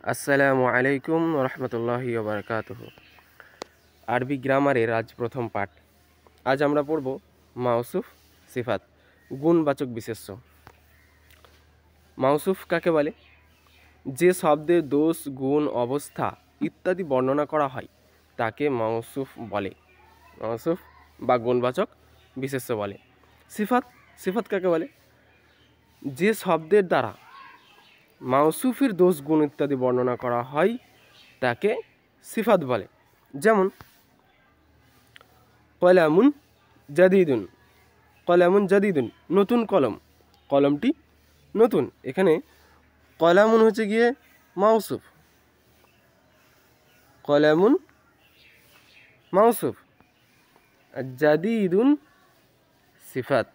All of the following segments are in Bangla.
আসসালামু আলাইকুম রহমতুল্লাহি ওয়া বারাকাতুহু। আরবি গ্রামারের আজ প্রথম পাঠ। আজ আমরা পড়ব মাউসুফ সিফাত, গুণবাচক বিশেষ্য। মাউসুফ কাকে বলে? যে শব্দের দোষ, গুণ, অবস্থা ইত্যাদি বর্ণনা করা হয় তাকে মাউসুফ বলে। মাউসুফ বা গুণবাচক বিশেষ্য বলে। সিফাত, সিফাত কাকে বলে? যে শব্দের দ্বারা মাউসুফের দোষ, গুণ ইত্যাদি বর্ণনা করা হয় তাকে সিফাত বলে। যেমন কলামুন জাদিদুন, কলামুন জাদিদুন, নতুন কলম, কলমটি নতুন। এখানে কলামুন হচ্ছে গিয়ে মাউসুফ, কলামুন মাউসুফ, আর জাদিদুন সিফাত।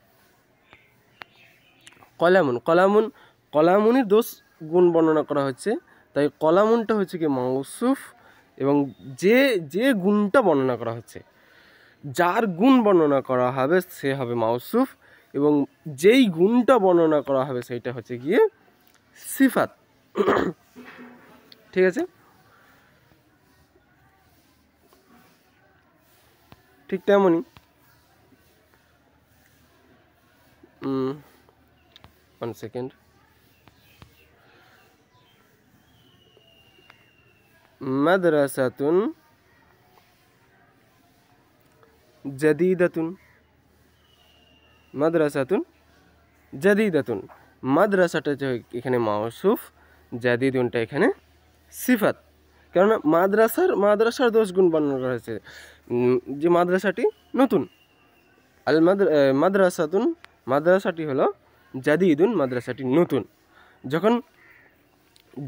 কলামুন, কলামুন, কলামুনের দোষ গুণ বর্ণনা করা হচ্ছে, তাই কলামুনটা হচ্ছে কি মাউসুফ, এবং যে যে গুণটা বর্ণনা করা হচ্ছে, যার গুণ বর্ণনা করা হবে সে হবে মাউসুফ, এবং যেই গুণটা বর্ণনা করা হবে সেইটা হচ্ছে গিয়ে সিফাত। ঠিক আছে? ঠিক তেমনই ওয়ান সেকেন্ড, মাদ্রাসাতুন জাদিদাতুন, মাদ্রাসাতুন জাদিদাতুন, মাদ্রাসাটা এখানে মাউসুফ, জাদিদুনটা এখানে সিফাত। কেননা মাদ্রাসার দোষ গুণ বর্ণনা করা হয়েছে, যে মাদ্রাসাটি নতুন। আল মাদ্রাসাতুন, মাদ্রাসাটি হলো জাদিদুন, মাদ্রাসাটি নতুন। যখন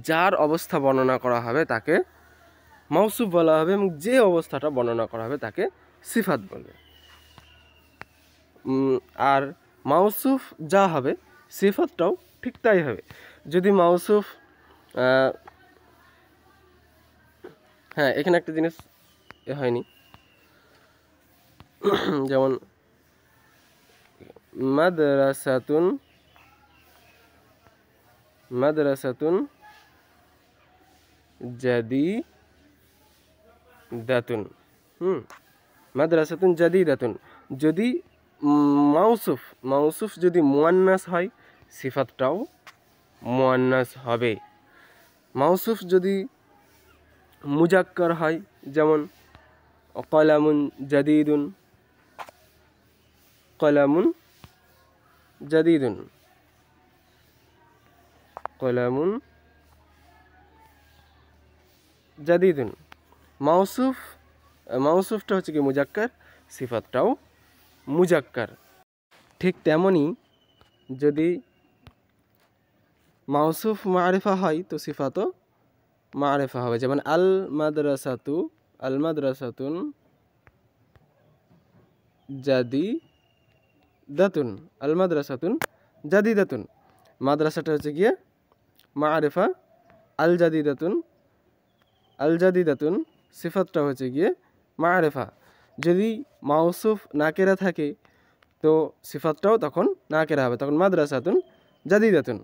যার অবস্থা বর্ণনা করা হবে তাকে মাউসুফ বলা হবে, এবং যে অবস্থাটা বর্ণনা করা হবে তাকে সিফাত বলবে। আর মাউসুফ যা হবে সিফাতটাও ঠিক তাই হবে। যদি মাউসুফ, হ্যাঁ এখানে একটা জিনিস হয়নি, যেমন মাদ্রাসাতুন, মাদ্রাসাতুন জাদিদাতুন, মাদ্রাসাতুন জাদিদাতুন, যদি মাউসুফ, মাউসুফ যদি মুয়ান্নাস হয় সিফাতটাও মুয়ান্নাস হবে। মাউসুফ যদি মুজাক্কার হয়, যেমন কলামুন জাদিদুন, কলামুন জাদিদুন, কলামুন জাদিদুন, মাউসুফ, মাউসুফটা হচ্ছে কি মুজাক্কার, সিফাতটাও মুজাক্কার। ঠিক তেমনই যদি মাউসুফ মারিফা হয় তো সিফাতও মারিফা হবে। যেমন আল মাদ্রাসাতু, আল মাদ্রাসাতুন জাদিদাতুন, আল মাদ্রাসাতুন জাদিদাতুন, মাদ্রাসাটা হচ্ছে গিয়ে মারিফা, আল জাদিদাতুন, আল জাদিদাতুন সিফাতটা হচ্ছে গিয়ে মারিফা। যদি মাউসুফ নাকেরা থাকে তো সিফাতটাও তখন নাকেরা হবে, তখন মাদ্রাসাতুন জাদিদাতুন।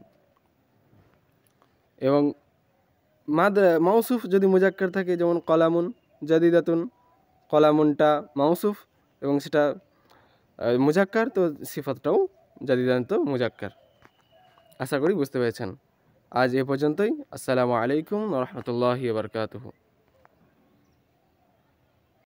এবং মাউসুফ যদি মুজাক্কার থাকে, যেমন কলামুন জাদিদাতুন, কলামুনটা মাউসুফ এবং সেটা মুজাক্কার, তো সিফাতটাও জাদিদাতুন মুজাক্কার। আশা করি বুঝতে পেরেছেন। আজ এ পর্যন্তই। আসসালামু আলাইকুম ওয়া রাহমাতুল্লাহি ওয়া বারাকাতুহু।